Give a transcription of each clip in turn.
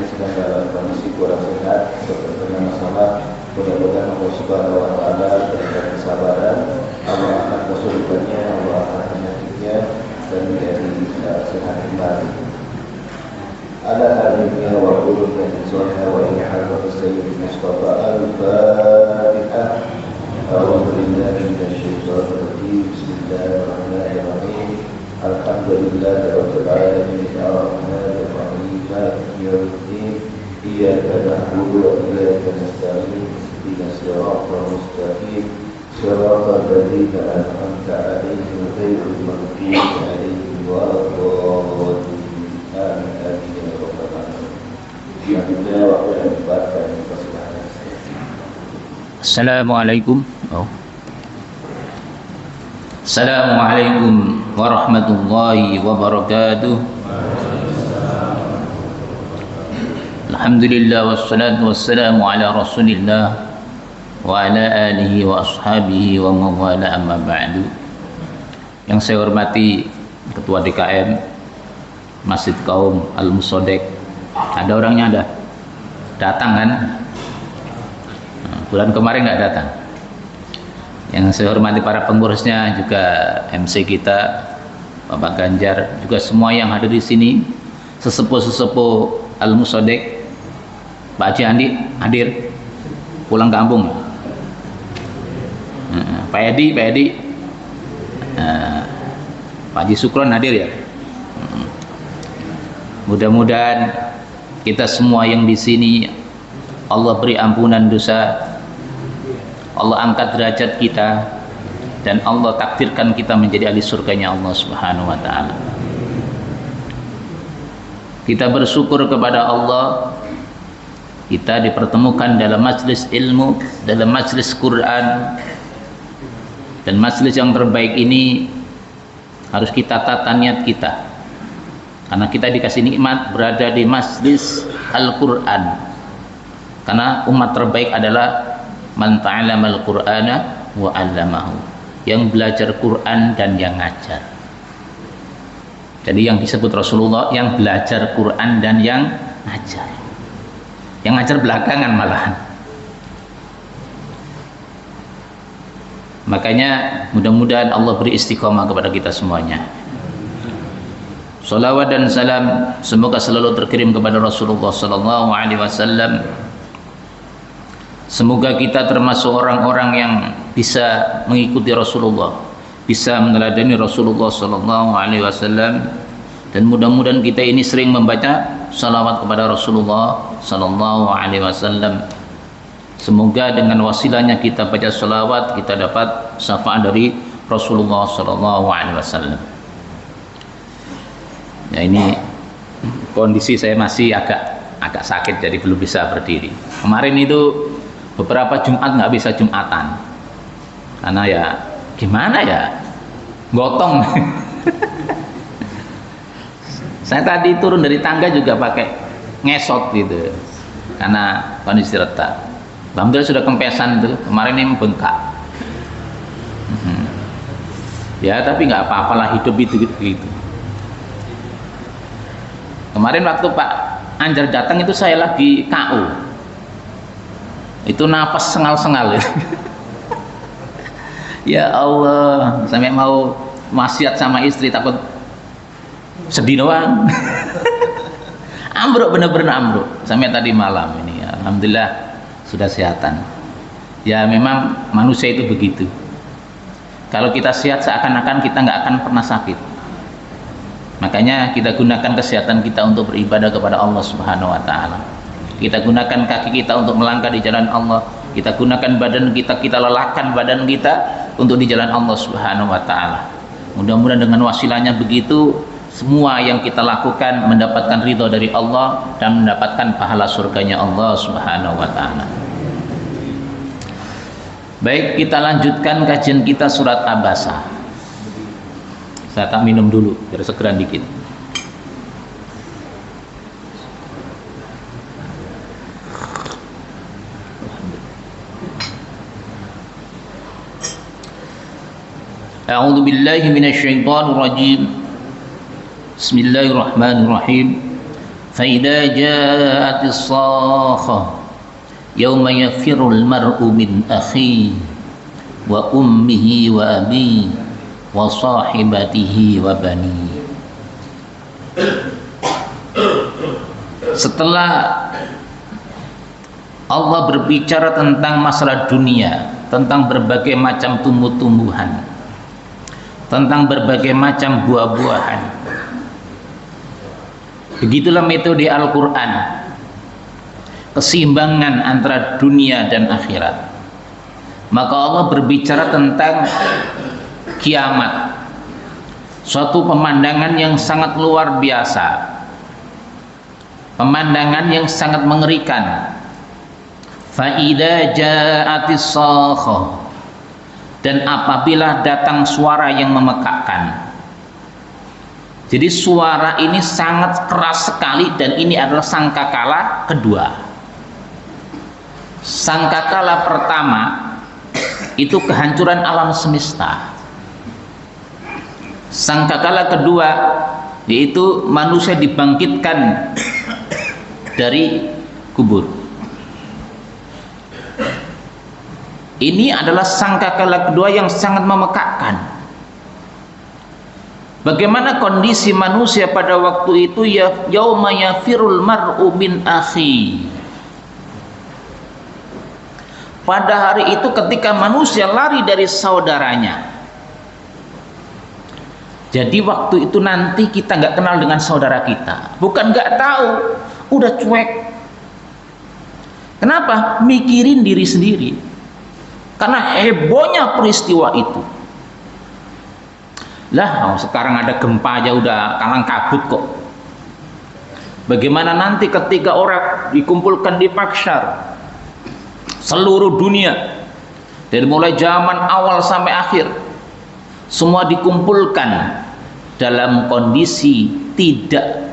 sedang dalam kondisi kurang sehat atau terkena masalah, mudah-mudahan Allah Subhanahu wa Ta'ala berikan kesabaran, Allah akan kesulitannya, Allah akan penyakitnya dan menjadi sehat kembali. Ala hadhihi wa qulub al-insana wa in hadha sayyid Mustafa al-Fatihah. A'udzu billahi minasy syaithanir rajim. Bismillahirrahmanirrahim. Alhamdulillahi rabbil alamin. Ar-rahmanir rahim. Maliki yaumiddin. Iyyaka na'budu wa iyyaka nasta'in. Ihdinas siratal mustaqim. Siratal ladzina an'amta 'alaihim ghairil maghdubi 'alaihim waladdallin. Amin. Assalamualaikum. Assalamualaikum warahmatullahi wabarakatuh. Alhamdulillah wassalatu wassalamu ala Rasulillah wa ala alihi wa ashabihi wa mawala amma ba'du. Yang saya hormati Ketua DKM Masjid Kaum Al-Musodek. Ada orangnya ada? Datang kan? Bulan kemarin nggak datang. Yang saya hormati para pengurusnya, juga MC kita Bapak Ganjar, juga semua yang hadir di sini, sesepuh-sesepuh Al-Musodek. Pak Haji Andi hadir pulang kampung. Pak Edi Pak Haji Sukron hadir ya. Mudah-mudahan kita semua yang di sini Allah beri ampunan dosa, Allah angkat derajat kita, dan Allah takdirkan kita menjadi ahli surganya Allah Subhanahu wa Ta'ala. Kita bersyukur kepada Allah, kita dipertemukan dalam majlis ilmu, dalam majlis Quran, dan majlis yang terbaik ini harus kita tata niat kita, karena kita dikasih nikmat berada di majlis Al-Quran. Karena umat terbaik adalah man ta'allamal Qur'ana wa 'allamahu, yang belajar Quran dan yang ngajar. Jadi yang disebut Rasulullah yang belajar Quran dan yang ngajar. Yang ngajar belakangan malahan. Makanya mudah-mudahan Allah beri istiqomah kepada kita semuanya. Salawat dan salam semoga selalu terkirim kepada Rasulullah sallallahu alaihi wasallam. Semoga kita termasuk orang-orang yang bisa mengikuti Rasulullah, bisa meneladani Rasulullah sallallahu alaihi wasallam, dan mudah-mudahan kita ini sering membaca salawat kepada Rasulullah sallallahu alaihi wasallam. Semoga dengan wasilahnya kita baca salawat, kita dapat syafaat dari Rasulullah sallallahu alaihi wasallam. Ya, ini kondisi saya masih agak sakit, jadi belum bisa berdiri. Kemarin itu beberapa Jumat nggak bisa Jumatan, karena ya gimana ya, gotong. Saya tadi turun dari tangga juga pakai ngesot gitu, karena kondisi retak. Alhamdulillah sudah kempesan tuh, kemarin ini bengkak. Ya tapi nggak apa-apalah, hidup itu gitu. Kemarin waktu Pak Anjar datang itu saya lagi KO, itu napas sengal-sengal. Ya Allah, sampai mau wasiat sama istri takut sedih doang. Ambruk, bener-bener ambruk sampai tadi malam ini. Alhamdulillah sudah sehatan. Ya memang manusia itu begitu, kalau kita sehat seakan-akan kita nggak akan pernah sakit. Makanya kita gunakan kesehatan kita untuk beribadah kepada Allah Subhanahu wa Ta'ala. Kita gunakan kaki kita untuk melangkah di jalan Allah. Kita gunakan badan kita, kita lelahkan badan kita untuk di jalan Allah Subhanahu wa Ta'ala. Mudah-mudahan dengan wasilahnya begitu, semua yang kita lakukan mendapatkan ridho dari Allah dan mendapatkan pahala surganya Allah Subhanahu wa Ta'ala. Baik, kita lanjutkan kajian kita surat Abasa. Saya tak minum dulu biar segeran dikit. A'udzu billahi minasy syaithanir rajim. Bismillahirrahmanirrahim. فإذا جاءت الصاخة يوم يفر المرء من أخيه وأمه وأبيه وصاحبته وبنيه. Setelah Allah berbicara tentang masalah dunia, tentang berbagai macam tumbuh-tumbuhan, tentang berbagai macam buah-buahan, begitulah metode Al-Quran, keseimbangan antara dunia dan akhirat. Maka Allah berbicara tentang kiamat, suatu pemandangan yang sangat luar biasa, pemandangan yang sangat mengerikan. Fa'idha ja'atis sakhah, dan apabila datang suara yang memekakkan. Jadi suara ini sangat keras sekali, dan ini adalah sangkakala kedua. Sangkakala pertama itu kehancuran alam semesta. Sangkakala kedua yaitu manusia dibangkitkan dari kubur. Ini adalah sangkakala kedua yang sangat memekakkan. Bagaimana kondisi manusia pada waktu itu? Ya yauma yafirul mar'u min akhi. Pada hari itu ketika manusia lari dari saudaranya. Jadi waktu itu nanti kita nggak kenal dengan saudara kita. Bukan nggak tahu, udah cuek. Kenapa? Mikirin diri sendiri. Karena hebohnya peristiwa itu. Lah, sekarang ada gempa aja udah kalang kabut kok. Bagaimana nanti ketika orang dikumpulkan di mahsyar, seluruh dunia dari mulai zaman awal sampai akhir semua dikumpulkan dalam kondisi tidak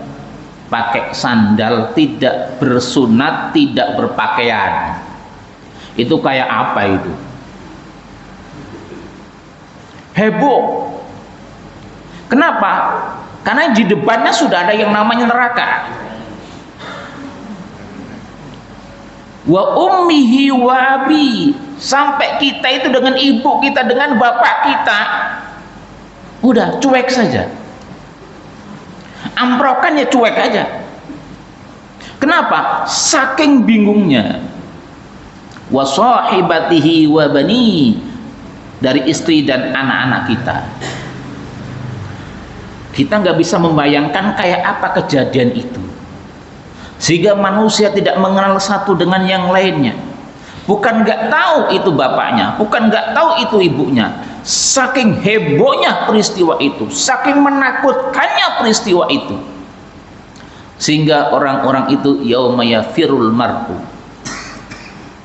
pakai sandal, tidak bersunat, tidak berpakaian. Itu kayak apa itu? Heboh. Kenapa? Karena di depannya sudah ada yang namanya neraka. Wa ummihi wa abi, sampai kita itu dengan ibu kita, dengan bapak kita udah cuek saja, amprokannya cuek aja. Kenapa? Saking bingungnya. Wa sahibatihi wa bani, dari istri dan anak-anak kita. Kita nggak bisa membayangkan kayak apa kejadian itu, sehingga manusia tidak mengenal satu dengan yang lainnya. Bukan nggak tahu itu bapaknya, bukan nggak tahu itu ibunya. Saking hebohnya peristiwa itu, saking menakutkannya peristiwa itu, sehingga orang-orang itu yauma yafirul mar'u,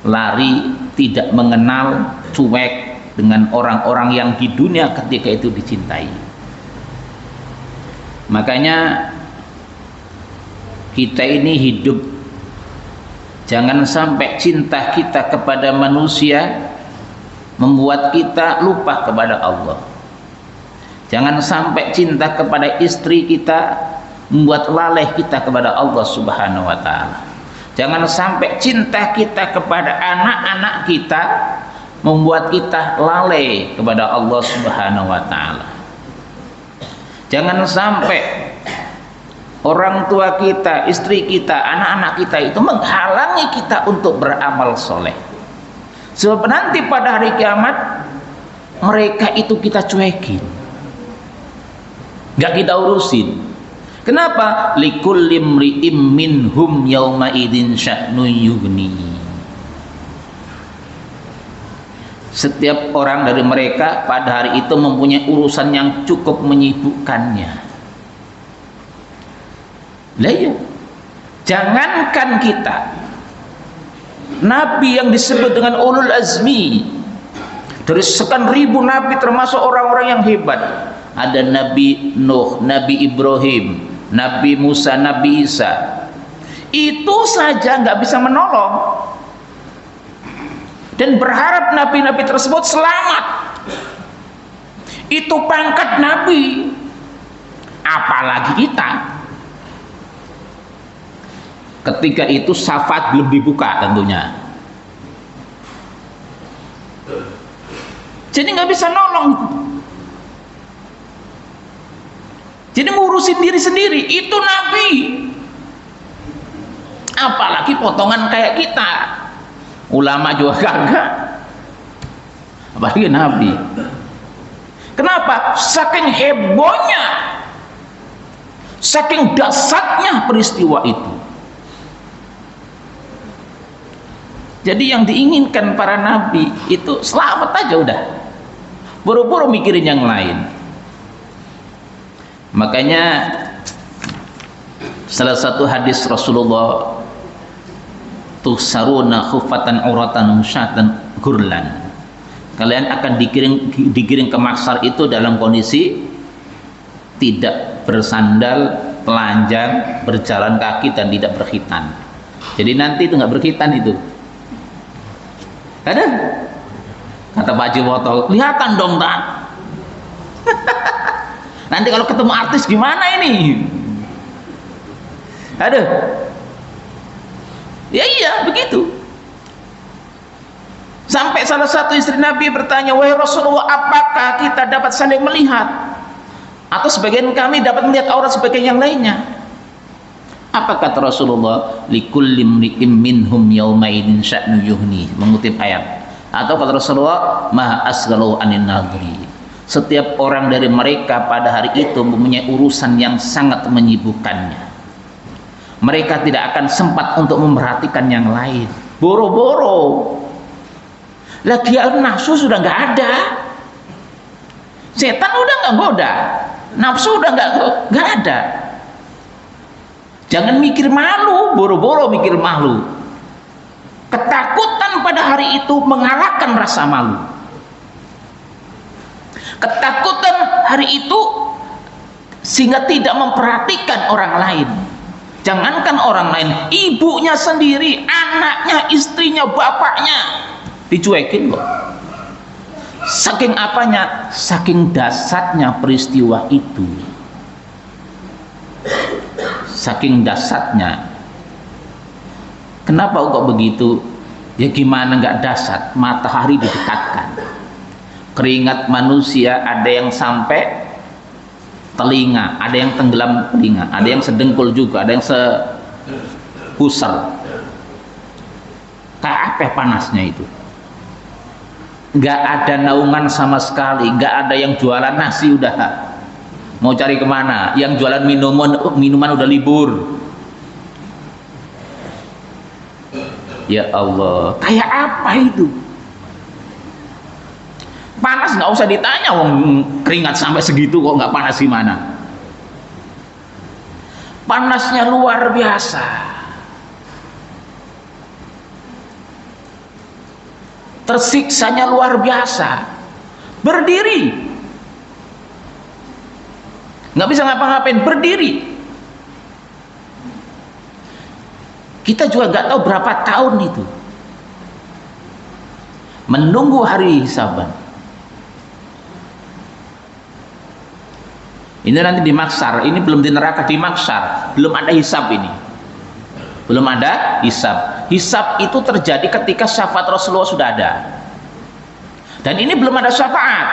lari, tidak mengenal, cuek dengan orang-orang yang di dunia ketika itu dicintai. Makanya kita ini hidup, jangan sampai cinta kita kepada manusia membuat kita lupa kepada Allah. Jangan sampai cinta kepada istri kita membuat lalai kita kepada Allah Subhanahu wa ta'ala. Jangan sampai cinta kita kepada anak-anak kita membuat kita lalai kepada Allah Subhanahu wa ta'ala. Jangan sampai orang tua kita, istri kita, anak-anak kita itu menghalangi kita untuk beramal soleh. Sebab nanti pada hari kiamat mereka itu kita cuekin, gak kita urusin. Kenapa? Likulli imri'im minhum yauma idzin sya'nun yughni. Setiap orang dari mereka pada hari itu mempunyai urusan yang cukup menyibukkannya. Lah iya, jangankan kita, Nabi yang disebut dengan ulul azmi, dari sekian ribu nabi termasuk orang-orang yang hebat. Ada Nabi Nuh, Nabi Ibrahim, Nabi Musa, Nabi Isa. Itu saja nggak bisa menolong dan berharap nabi-nabi tersebut selamat. Itu pangkat nabi, apalagi kita. Ketika itu syafaat belum dibuka tentunya. Jadi nggak bisa nolong. Jadi ngurusin diri sendiri itu Nabi. Apalagi potongan kayak kita, ulama juga kagak, apalagi Nabi. Kenapa? Saking hebohnya, saking dahsyatnya peristiwa itu. Jadi yang diinginkan para nabi itu selamat aja udah, buru-buru mikirin yang lain. Makanya salah satu hadis Rasulullah, tuhsaruna khufatan uratan musyatan gurlan, kalian akan digiring ke mahsyar itu dalam kondisi tidak bersandal, telanjang, berjalan kaki dan tidak berkhitan. Jadi nanti itu nggak berkhitan itu. Ada? Kata Pak Haji Woto, kelihatan dong tak? Nanti kalau ketemu artis gimana ini? Aduh. Ya iya begitu. Sampai salah satu istri Nabi bertanya, wahai Rasulullah, apakah kita dapat saling melihat? Atau sebagian kami dapat melihat aurat sebagian yang lainnya? Apa kata Rasulullah? Likulli imri'in minhum yawma idin sya'nu yuhni, mengutip ayat. Atau kata Rasulullah, ma asghalu anin nadhri. Setiap orang dari mereka pada hari itu mempunyai urusan yang sangat menyibukkannya. Mereka tidak akan sempat untuk memperhatikan yang lain. Boro-boro. Lagi nafsu sudah nggak ada. Setan udah nggak goda. Nafsu udah nggak ada. Jangan mikir malu, boro-boro mikir malu. Ketakutan pada hari itu mengalahkan rasa malu. Ketakutan hari itu sehingga tidak memperhatikan orang lain. Jangankan orang lain, ibunya sendiri, anaknya, istrinya, bapaknya dicuekin kok. Saking apanya? Saking dahsyatnya peristiwa itu. Saking dahsyatnya. Kenapa kok begitu? Ya gimana nggak dahsyat? Matahari didekatkan. Keringat manusia ada yang sampai telinga, ada yang tenggelam telinga, ada yang sedengkul juga, ada yang sepusar. Kayak apa panasnya itu? Nggak ada naungan sama sekali, nggak ada yang jualan nasi udah mau cari kemana, yang jualan minuman udah libur. Ya Allah, kayak apa itu? Panas nggak usah ditanya, wong keringat sampai segitu kok nggak panas gimana? Panasnya luar biasa. Tersiksanya luar biasa. Berdiri, nggak bisa ngapa-ngapain, berdiri. Kita juga nggak tahu berapa tahun itu menunggu hari hisaban. Ini nanti di mahsyar, ini belum di neraka, di mahsyar belum ada hisab ini. Belum ada hisab. Hisab itu terjadi ketika syafaat Rasulullah sudah ada. Dan ini belum ada syafaat.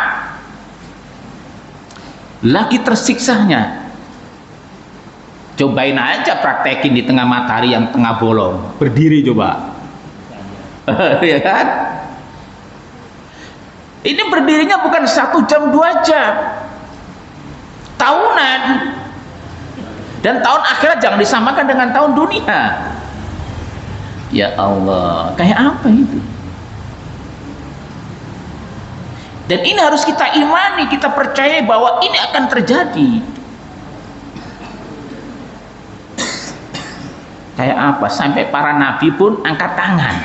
Lagi tersiksanya. Cobain aja praktekin di tengah matahari yang tengah bolong. Berdiri coba. Ya kan? Ini berdirinya bukan 1 jam 2 jam. Tahunan. Dan tahun akhirat jangan disamakan dengan tahun dunia. Ya Allah, kayak apa itu? Dan ini harus kita imani, kita percaya bahwa ini akan terjadi. Kayak apa? Sampai para nabi pun angkat tangan,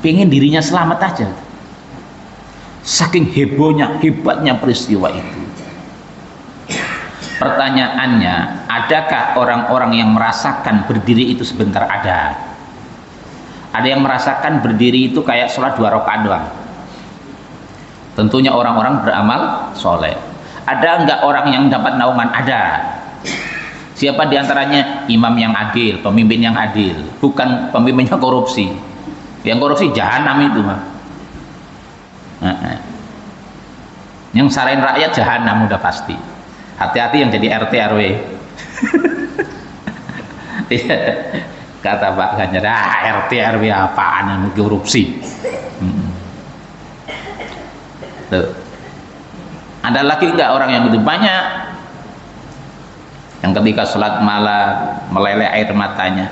pengen dirinya selamat aja. Saking hebohnya, hebatnya peristiwa itu. Pertanyaannya, adakah orang-orang yang merasakan berdiri itu sebentar? Ada. Ada yang merasakan berdiri itu kayak sholat 2 rakaat doang. Tentunya orang-orang beramal soleh. Ada enggak orang yang dapat naungan? Ada. Siapa diantaranya? Imam yang adil, pemimpin yang adil, bukan pemimpinnya korupsi. Yang korupsi jahanam itu mah. Yang sarain rakyat jahanam udah pasti. Hati-hati yang jadi RT RW. Kata Pak Ganjar, RT RW apaan yang korupsi. Tuh. Ada lagi enggak orang yang gitu? Banyak yang ketika sholat malam meleleh air matanya,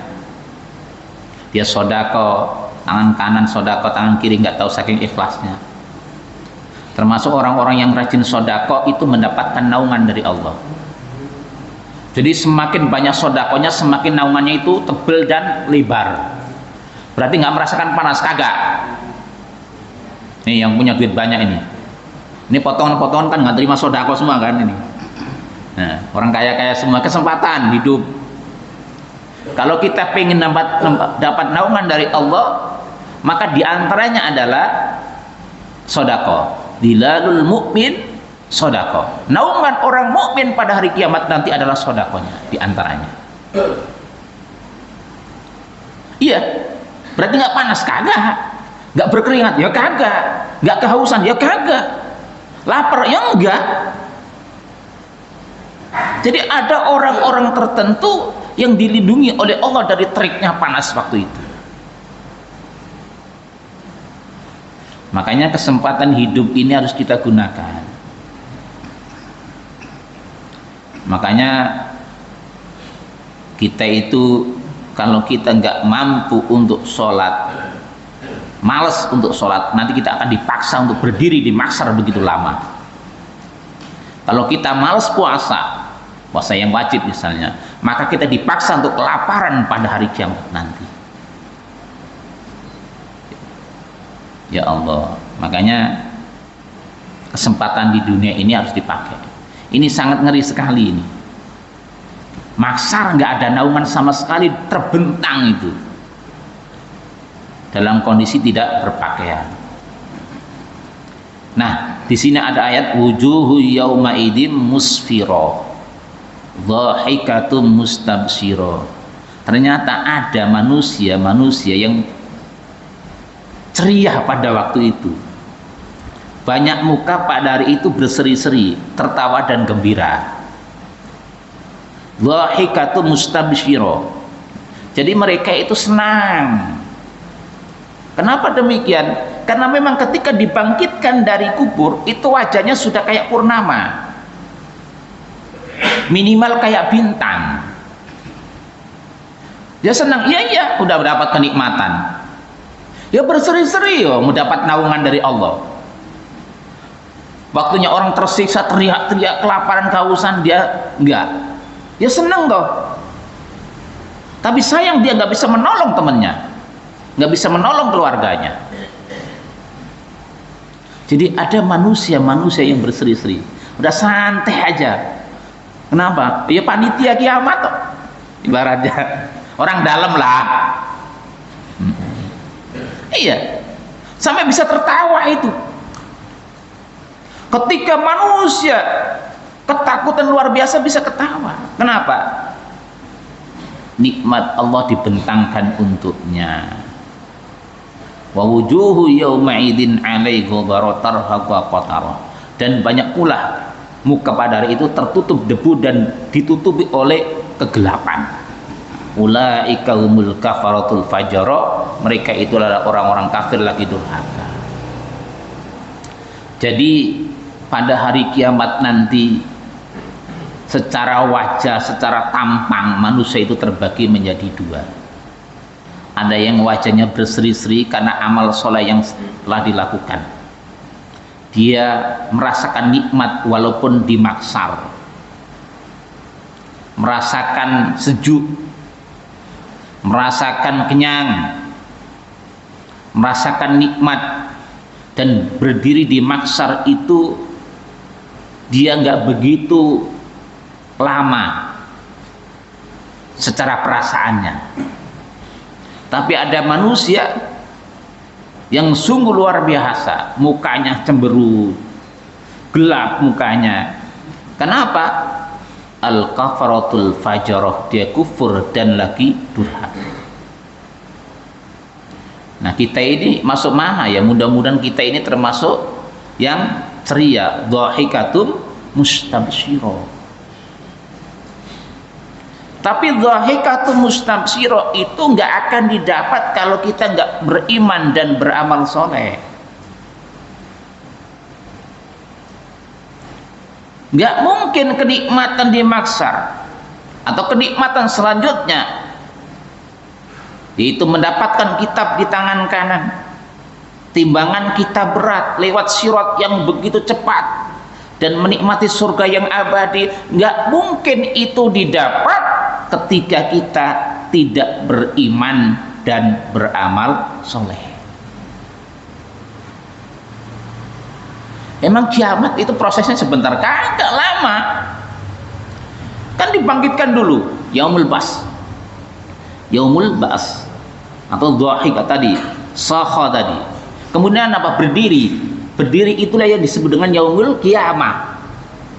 dia sodako, tangan kanan sodako, tangan kiri nggak tahu saking ikhlasnya. Termasuk orang-orang yang rajin sodako itu mendapatkan naungan dari Allah. Jadi semakin banyak sodakonya, semakin naungannya itu tebal dan lebar. Berarti nggak merasakan panas, kagak. Nih yang punya duit banyak ini. Ini potongan-potongan kan nggak terima sodako semua kan ini. Nah, orang kaya-kaya semua kesempatan hidup. Kalau kita pengen dapat naungan dari Allah, maka diantaranya adalah sodako. Dilalul mukmin sodako. Naungan orang mukmin pada hari kiamat nanti adalah sodakonya, diantaranya. Iya, berarti nggak panas, kagak. Nggak berkeringat, ya kagak. Nggak kehausan, ya kagak. Lapar, ya enggak. Jadi ada orang-orang tertentu yang dilindungi oleh Allah dari teriknya panas waktu itu. Makanya kesempatan hidup ini harus kita gunakan. Makanya kita itu kalau kita nggak mampu untuk sholat, malas untuk sholat, nanti kita akan dipaksa untuk berdiri di mahsyar begitu lama. Kalau kita malas puasa, puasa yang wajib misalnya, maka kita dipaksa untuk kelaparan pada hari kiamat nanti. Ya Allah, makanya kesempatan di dunia ini harus dipakai. Ini sangat ngeri sekali ini. Mahsyar nggak ada naungan sama sekali, terbentang itu dalam kondisi tidak berpakaian. Nah, di sini ada ayat wujuhu yauma idim musfiro, dhahikatum mustabsyiro. Ternyata ada manusia yang ceria pada waktu itu. Banyak muka pada hari itu berseri-seri, tertawa dan gembira. Dhahikatum mustabsyiro. Jadi mereka itu senang. Kenapa demikian? Karena memang ketika dibangkitkan dari kubur itu wajahnya sudah kayak purnama, minimal kayak bintang. Dia senang, iya udah dapat kenikmatan. Dia berseri-seri mau dapat naungan dari Allah. Waktunya orang tersiksa, teriak-teriak, kelaparan, kehausan, dia enggak. Dia senang toh. Tapi sayang dia nggak bisa menolong temannya, nggak bisa menolong keluarganya. Jadi ada manusia yang berseri-seri, udah santai aja. Kenapa? Ya panitia kiamat toh, ibaratnya orang dalam lah. Iya, sampai bisa tertawa itu. Ketika manusia ketakutan luar biasa bisa ketawa. Kenapa? Nikmat Allah dibentangkan untuknya. Wa wujuhu yauma idin 'alaihi ghadaratar haqa qatarah. Dan banyak pula muka pada hari itu tertutup debu dan ditutupi oleh kegelapan. Ulaika humul kafaratul fajara. Mereka itu adalah orang-orang kafir lagi durhaka. Jadi pada hari kiamat nanti secara wajah, secara tampang manusia itu terbagi menjadi dua. Ada yang wajahnya berseri-seri karena amal soleh yang telah dilakukan. Dia merasakan nikmat walaupun di mahsyar, merasakan sejuk, merasakan kenyang, merasakan nikmat, dan berdiri di mahsyar itu dia nggak begitu lama secara perasaannya. Tapi ada manusia yang sungguh luar biasa, mukanya cemberut, gelap mukanya. Kenapa? al-kafaratul fajarah, dia kufur dan lagi durhaka. Nah, kita ini masuk mana ya? Mudah-mudahan kita ini termasuk yang ceria, dhahikatum mustabsyirah. Tapi dhahikatum mustabsyirah itu nggak akan didapat kalau kita nggak beriman dan beramal soleh. Nggak mungkin kenikmatan di mahsyar atau kenikmatan selanjutnya yaitu mendapatkan kitab di tangan kanan, timbangan kita berat lewat sirat yang begitu cepat, dan menikmati surga yang abadi. Nggak mungkin itu didapat ketika kita tidak beriman dan beramal soleh. Emang kiamat itu prosesnya sebentar? Kagak lama. Kan dibangkitkan dulu, yaumul bas, yaumul bas atau dhahika tadi, sakha tadi. Kemudian apa? Berdiri. Berdiri itulah yang disebut dengan yaumul kiamah.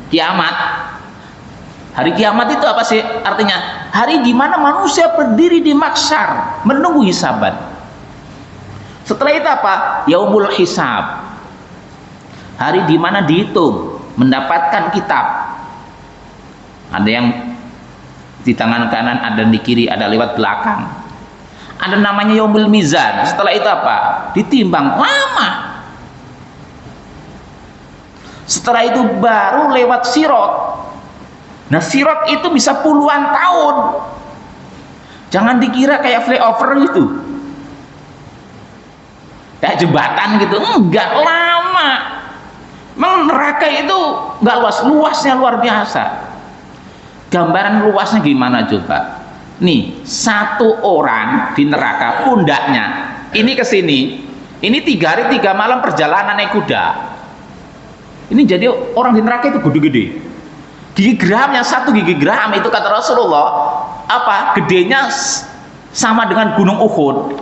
Kiamat. Hari kiamat itu apa sih artinya? Hari di mana manusia berdiri di mahsyar menunggu hisaban. Setelah itu apa? Yaumul hisab. Hari di mana dihitung, mendapatkan kitab. Ada yang di tangan kanan, ada di kiri, ada lewat belakang. Ada namanya yaumul mizan. Setelah itu apa? Ditimbang. Lama. Setelah itu baru lewat sirat. Nah, sirat itu bisa puluhan tahun. Jangan dikira kayak flyover gitu, kayak jembatan gitu. Enggak, lama. Memang neraka itu enggak luas, luasnya luar biasa. Gambaran luasnya gimana coba? Nih, satu orang di neraka, pundaknya ini ke sini. Ini 3 hari 3 malam perjalanan naik kuda. Ini jadi orang di neraka itu gede-gede. Gigi geramnya 1 gigi geram itu kata Rasulullah apa? Gedenya sama dengan gunung Uhud.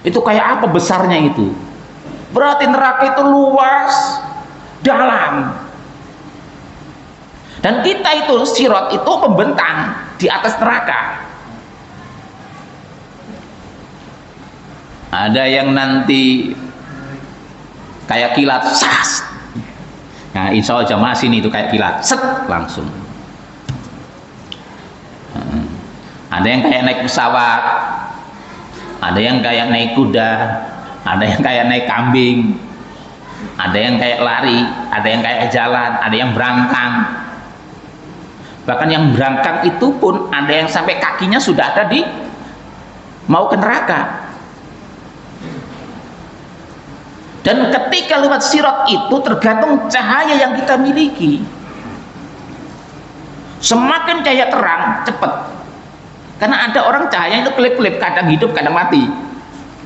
Itu kayak apa besarnya itu? Berarti neraka itu luas, dalam. Dan kita itu sirat itu membentang di atas neraka. Ada yang nanti kayak kilat, sas. Nah, insya Allah jamaah sini itu kayak kilat, set, langsung. Ada yang kayak naik pesawat, ada yang kayak naik kuda, ada yang kayak naik kambing, ada yang kayak lari, ada yang kayak jalan, ada yang berangkang. Bahkan yang berangkang itu pun ada yang sampai kakinya sudah ada di mau ke neraka. Dan ketika lewat sirat itu tergantung cahaya yang kita miliki. Semakin cahaya terang, cepat. Karena ada orang cahaya itu kelip-kelip, kadang hidup, kadang mati.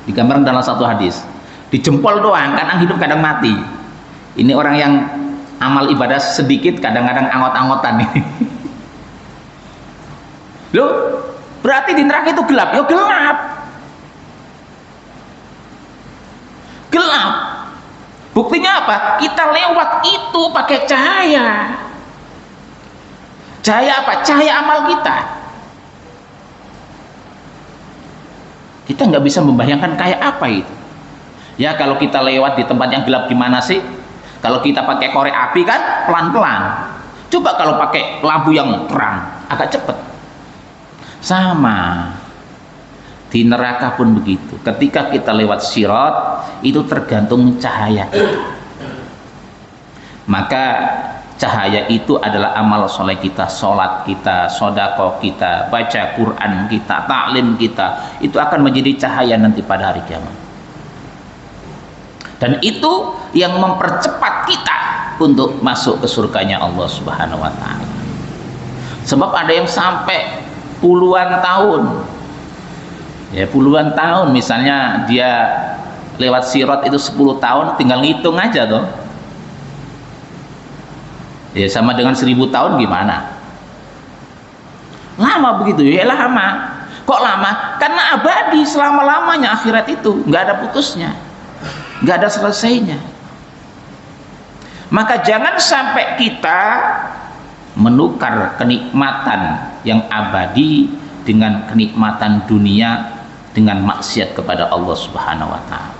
Digambarkan dalam satu hadis. Di jempol doang, kadang hidup, kadang mati. Ini orang yang amal ibadah sedikit, kadang-kadang angot-angotan. Loh, berarti di neraka itu gelap? Ya gelap. Gelap. Buktinya apa? Kita lewat itu pakai cahaya. Cahaya apa? Cahaya amal kita. Kita nggak bisa membayangkan kayak apa itu. Ya, kalau kita lewat di tempat yang gelap gimana sih? Kalau kita pakai korek api kan pelan-pelan. Coba kalau pakai lampu yang terang, agak cepet. Sama. Di neraka pun begitu. Ketika kita lewat sirat, itu tergantung cahaya itu. Maka cahaya itu adalah amal soleh kita, sholat kita, sodako kita, baca Quran kita, taklim kita. Itu akan menjadi cahaya nanti pada hari kiamat. Dan itu yang mempercepat kita untuk masuk ke surganya Allah Subhanahu wa Ta'ala. Sebab ada yang sampai puluhan tahun. Ya, puluhan tahun, misalnya dia lewat sirat itu 10 tahun, tinggal ngitung aja toh. Ya, sama dengan 1000 tahun gimana? Lama begitu ya, lama. Kok lama? Karena abadi selama-lamanya akhirat itu, nggak ada putusnya, nggak ada selesainya. Maka jangan sampai kita menukar kenikmatan yang abadi dengan kenikmatan dunia dengan maksiat kepada Allah Subhanahu wa taala.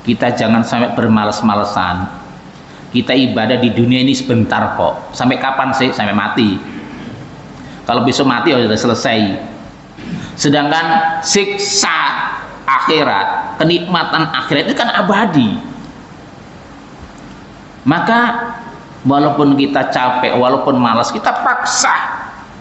Kita jangan sampai bermalas-malesan. Kita ibadah di dunia ini sebentar kok. Sampai kapan sih? Sampai mati. Kalau besok mati sudah selesai. Sedangkan siksa akhirat, kenikmatan akhirat itu kan abadi. Maka walaupun kita capek, walaupun malas, kita paksa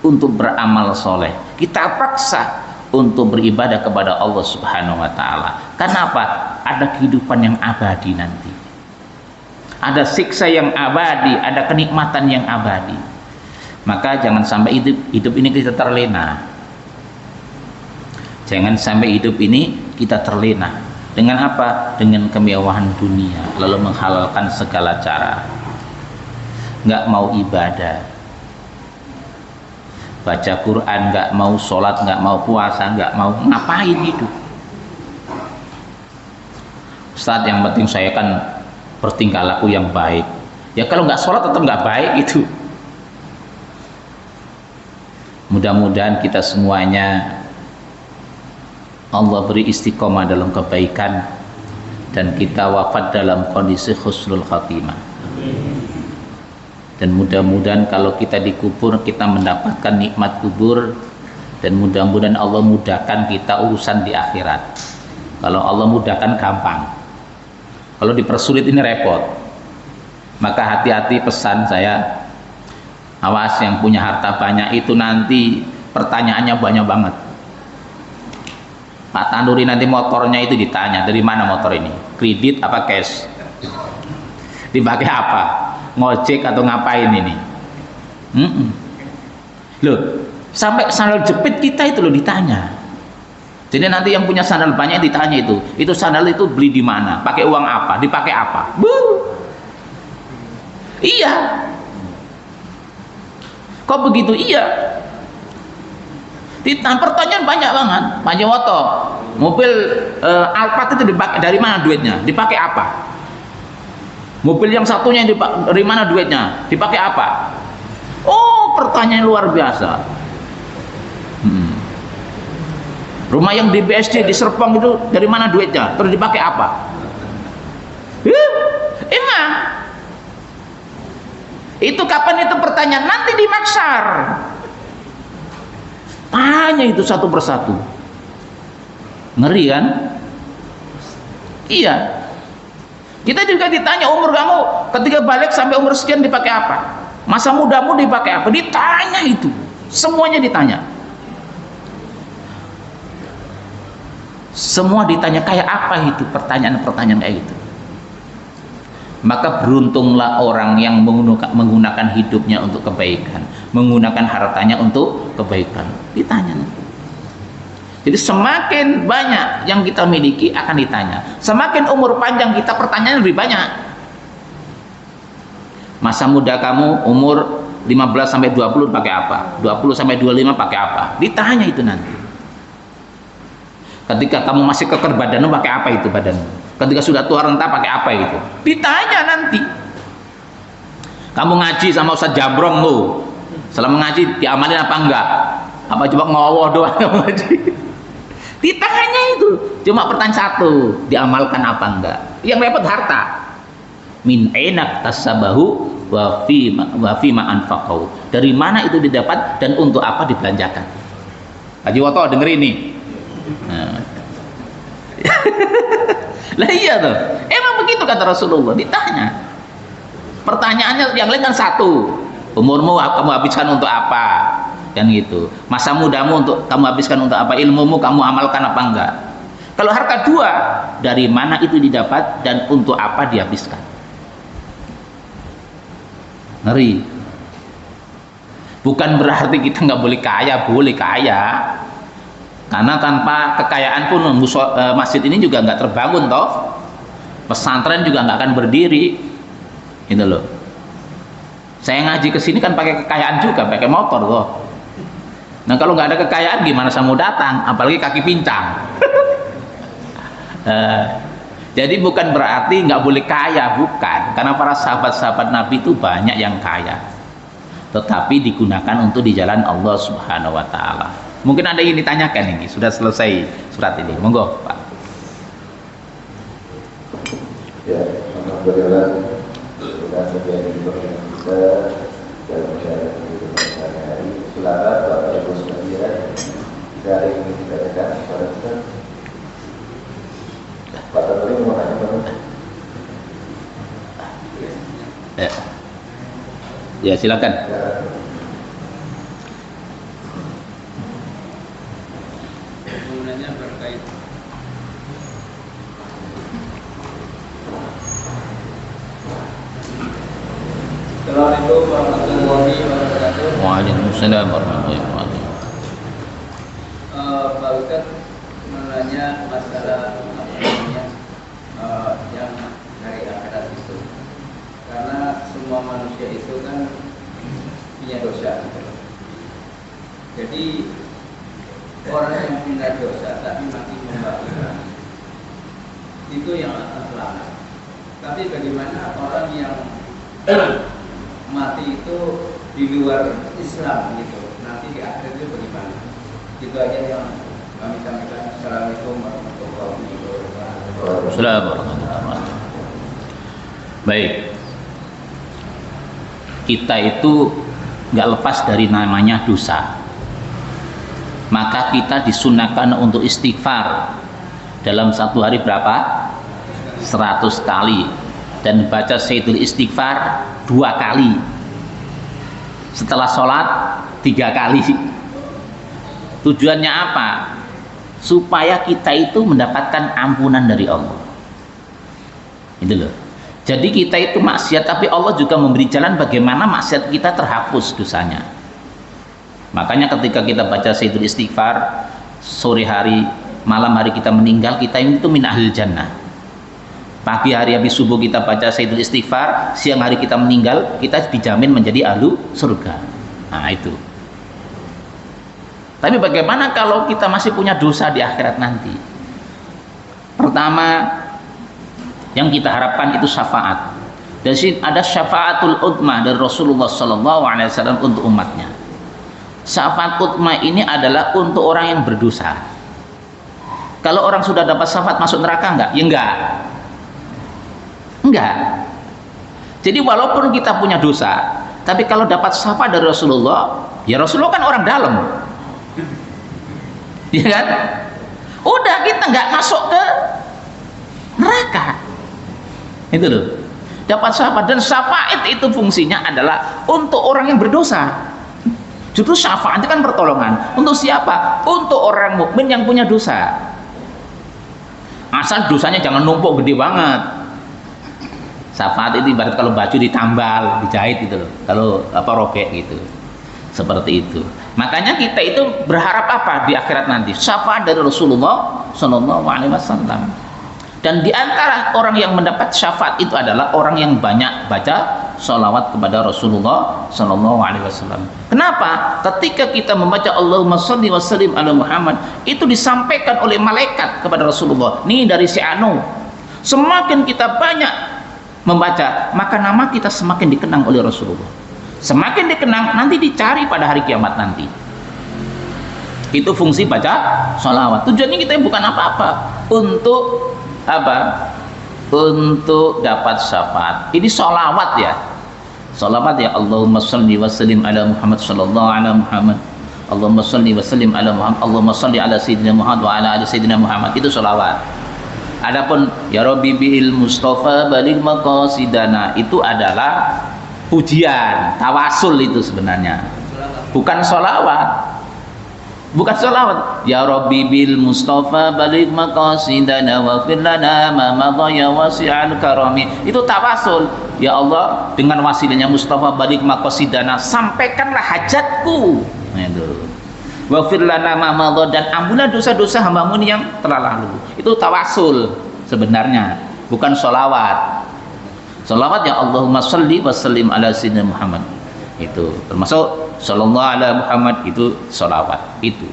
untuk beramal soleh. Kita paksa untuk beribadah kepada Allah Subhanahu wa taala. Kenapa? Ada kehidupan yang abadi nanti. Ada siksa yang abadi, ada kenikmatan yang abadi. Maka jangan sampai hidup ini kita terlena. Jangan sampai hidup ini kita terlena. Dengan apa? Dengan kemewahan dunia, lalu menghalalkan segala cara. Nggak mau ibadah, baca Quran, nggak mau sholat, nggak mau puasa, nggak mau ngapain hidup. Ustaz, yang penting saya kan bertingkah laku yang baik. Ya kalau nggak sholat tetap nggak baik itu. Mudah-mudahan kita semuanya Allah beri istiqomah dalam kebaikan dan kita wafat dalam kondisi husnul khatimah. Dan mudah-mudahan kalau kita dikubur kita mendapatkan nikmat kubur, dan mudah-mudahan Allah mudahkan kita urusan di akhirat. Kalau Allah mudahkan gampang, kalau dipersulit ini repot. Maka hati-hati, pesan saya, awas yang punya harta banyak itu nanti pertanyaannya banyak banget. Pak Tanduri nanti motornya itu ditanya, dari mana motor ini? Kredit apa cash? Dipakai apa? Ngojek atau ngapain ini? Loh, sampai sandal jepit kita itu loh ditanya. Jadi nanti yang punya sandal banyak ditanya itu sandal itu beli di mana? Pakai uang apa? Dipakai apa? Iya. Kok begitu? Iya. Pertanyaan banyak banget. Panji Woto, mobil Alphard itu dipakai dari mana duitnya? Dipakai apa? Mobil yang satunya dari mana duitnya? Dipakai apa? Oh, pertanyaan luar biasa. Rumah yang di BSD di Serpong itu dari mana duitnya? Terus dipakai apa? Emang itu kapan itu pertanyaan? Nanti di mahsyar. Tanya itu satu persatu. Ngeri kan? Iya. Kita juga ditanya, umur kamu ketika balik sampai umur sekian dipakai apa? Masa mudamu dipakai apa? Ditanya itu. Semuanya ditanya. Semua ditanya, kayak apa itu pertanyaan-pertanyaan kayak gitu. Maka beruntunglah orang yang menggunakan hidupnya untuk kebaikan, menggunakan hartanya untuk kebaikan. Ditanya nanti. Jadi semakin banyak yang kita miliki akan ditanya. Semakin umur panjang kita, pertanyaan lebih banyak. Masa muda kamu umur 15 sampai 20 pakai apa? 20 sampai 25 pakai apa? Ditanya itu nanti. Ketika kamu masih keker badanmu pakai apa itu badanmu? Ketika sudah tua renta pakai apa itu? Ditanya nanti. Kamu ngaji sama Ustaz Jambrong tuh, selama ngaji diamalin apa enggak? Apa coba ngowoh doang ngaji? Ditanya itu. Cuma pertanyaan satu, diamalkan apa enggak? Yang repot harta. Min ainak tasabahu wa fi ma anfaqau. Dari mana itu didapat dan untuk apa dibelanjakan? Haji Woto denger ini. Lah iya tuh, emang begitu kata Rasulullah. Ditanya, pertanyaannya yang lain kan satu, umurmu kamu habiskan untuk apa, kan gitu. Masa mudamu untuk kamu habiskan untuk apa, ilmumu kamu amalkan apa enggak. Kalau harta dua, dari mana itu didapat dan untuk apa dihabiskan. Ngeri. Bukan berarti kita nggak boleh kaya, boleh kaya. Karena tanpa kekayaan pun masjid ini juga nggak terbangun toh, pesantren juga nggak akan berdiri, gitu loh. Saya ngaji ke sini kan pakai kekayaan juga, pakai motor toh. Nah kalau nggak ada kekayaan gimana saya mau datang, apalagi kaki pincang. Jadi bukan berarti nggak boleh kaya, bukan. Karena para sahabat-sahabat Nabi itu banyak yang kaya, tetapi digunakan untuk di jalan Allah Subhanahu wa Ta'ala. Mungkin ada yang ditanyakan ini, sudah selesai surat ini. Monggo, Pak. Ya, alhamdulillah sudah terjadi pertemuan kita dalam masyarakat kehidupan sehari-hari. Silakan Bapak Ibu sekalian, dari ini kita dekat kepada kita. Pak Tantri mau nanya apa? Ya, silakan. Sebenarnya berkait Assalamualaikum warahmatullahi wabarakatuh. Waalaikumsalam warahmatullahi wabarakatuh. Pak Ustadz menanya masalah yang hari akhirat itu, karena semua manusia itu kan punya dosa. Jadi orang yang punya dosa tapi mati membakar itu yang akan selamat. Tapi bagaimana orang yang mati itu di luar Islam gitu, nanti di akhir itu bagaimana? Itu aja yang kami sampaikan. Assalamualaikum warahmatullahi wabarakatuh. Assalamualaikum warahmatullahi wabarakatuh. Baik, kita itu nggak lepas dari namanya dosa. Maka kita disunahkan untuk istighfar dalam satu hari berapa? 100 kali, dan baca Sayyidul Istighfar 2 kali, setelah sholat 3 kali. Tujuannya apa? Supaya kita itu mendapatkan ampunan dari Allah. Itu loh. Jadi kita itu maksiat, tapi Allah juga memberi jalan bagaimana maksiat kita terhapus dosanya. Makanya ketika kita baca Sayyidul Istighfar sore hari, malam hari kita meninggal, kita itu min ahlil jannah. Pagi hari habis subuh kita baca Sayyidul Istighfar, siang hari kita meninggal, kita dijamin menjadi ahlu surga. Nah itu. Tapi bagaimana kalau kita masih punya dosa di akhirat nanti? Pertama, yang kita harapkan itu syafaat. Dan ada syafaatul utmah dari Rasulullah SAW untuk umatnya. Syafaat utmah ini adalah untuk orang yang berdosa. Kalau orang sudah dapat syafaat masuk neraka enggak? Ya enggak. Enggak. Jadi walaupun kita punya dosa, tapi kalau dapat syafaat dari Rasulullah, ya Rasulullah kan orang dalam. Ya kan? Udah, kita enggak masuk ke neraka. Itu loh. Dapat syafaat, dan syafaat itu fungsinya adalah untuk orang yang berdosa. Justru syafaat itu kan pertolongan. Untuk siapa? Untuk orang mukmin yang punya dosa. Asal dosanya jangan numpuk gede banget. Syafaat itu ibarat kalau baju ditambal, dijahit gitu loh. Kalau apa robek gitu. Seperti itu. Makanya kita itu berharap apa di akhirat nanti? Syafaat dari Rasulullah SAW. Dan di antara orang yang mendapat syafaat itu adalah orang yang banyak baca sholawat kepada Rasulullah SAW. Kenapa? Ketika kita membaca Allahumma sholli wa sallim ala Muhammad, itu disampaikan oleh malaikat kepada Rasulullah. Nih dari si Anu. Semakin kita banyak membaca, maka nama kita semakin dikenang oleh Rasulullah. Semakin dikenang, nanti dicari pada hari kiamat nanti. Itu fungsi baca sholawat. Tujuannya kita bukan apa-apa, untuk apa? Untuk dapat syafaat. Ini sholawat ya. Sholawat ya, Allahumma sholli wa sallim ala Muhammad sallallahu ala Muhammad. Allahumma sholli wa sallim ala Muhammad. Allahumma sholli ala Sayyidina Muhammad wa ala ali Sayyidina Muhammad. Itu sholawat. Adapun ya Rabbi bil Mustafa balil maqasidana, itu adalah pujian, tawasul itu sebenarnya. Bukan sholawat. Bukan sholawat. Ya Rabbi bil Mustafa balik maqasidana wa fir lana ma madha ya wasi'al karami. Itu tawasul. Ya Allah, dengan wasilanya Mustafa balik maqasidana, sampaikanlah hajatku. Nah itu. Wa fir lana ma madha, dan ampunlah dosa-dosa hamba-Mu yang telah lalu. Itu tawasul sebenarnya, bukan sholawat. Sholawat ya Allahumma sholli wa sallim ala sayyidina Muhammad. Itu termasuk sallallahu ala Muhammad, itu sholawat itu.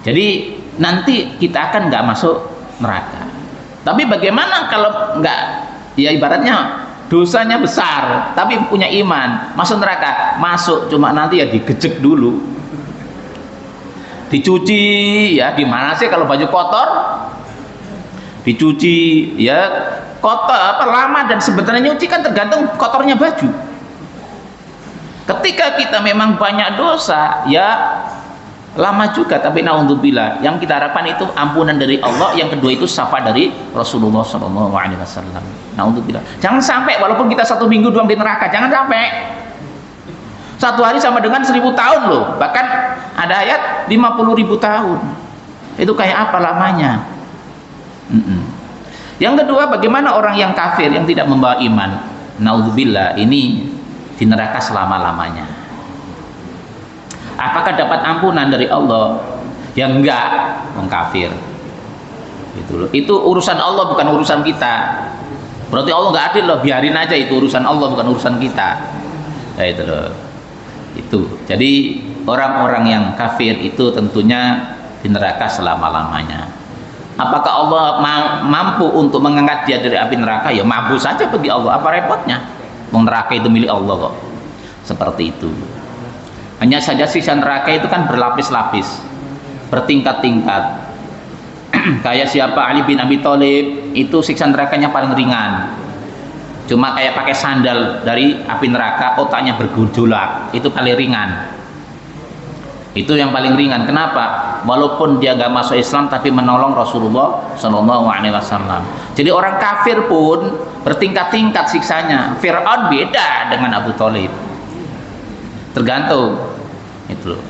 Jadi nanti kita akan nggak masuk neraka. Tapi bagaimana kalau enggak, ya ibaratnya dosanya besar tapi punya iman, masuk neraka? Masuk, cuma nanti ya digejek dulu, dicuci. Ya gimana sih kalau baju kotor dicuci, ya kotor apa lama, dan sebenarnya nyuci kan tergantung kotornya baju. Ketika kita memang banyak dosa, ya lama juga, tapi naudzubillah, yang kita harapkan itu ampunan dari Allah, yang kedua itu syafaat dari Rasulullah SAW. Naudzubillah, jangan sampai walaupun kita 1 minggu doang di neraka, jangan sampai. 1 hari sama dengan 1000 tahun loh, bahkan ada ayat 50.000 tahun. Itu kayak apa lamanya? Yang kedua, bagaimana orang yang kafir yang tidak membawa iman? Naudzubillah, ini di neraka selama-lamanya. Apakah dapat ampunan dari Allah? Ya enggak, wong kafir. Gitu loh. Itu urusan Allah, bukan urusan kita. Berarti Allah enggak adil loh, biarin aja, itu urusan Allah bukan urusan kita. Ya itu loh. Itu. Jadi orang-orang yang kafir itu tentunya di neraka selama-lamanya. Apakah Allah mampu untuk mengangkat dia dari api neraka? Ya mampu saja bagi Allah. Apa repotnya? Wong neraka itu milik Allah kok. Seperti itu. Hanya saja siksa neraka itu kan berlapis-lapis, bertingkat-tingkat. Kayak siapa, Ali bin Abi Thalib, itu siksa nerakanya paling ringan. Cuma kayak pakai sandal dari api neraka, otaknya bergejolak, itu paling ringan. Itu yang paling ringan. Kenapa? Walaupun dia gak masuk Islam tapi menolong Rasulullah SAW. Jadi orang kafir pun bertingkat-tingkat siksanya. Fir'aun beda dengan Abu Thalib, tergantung itu loh.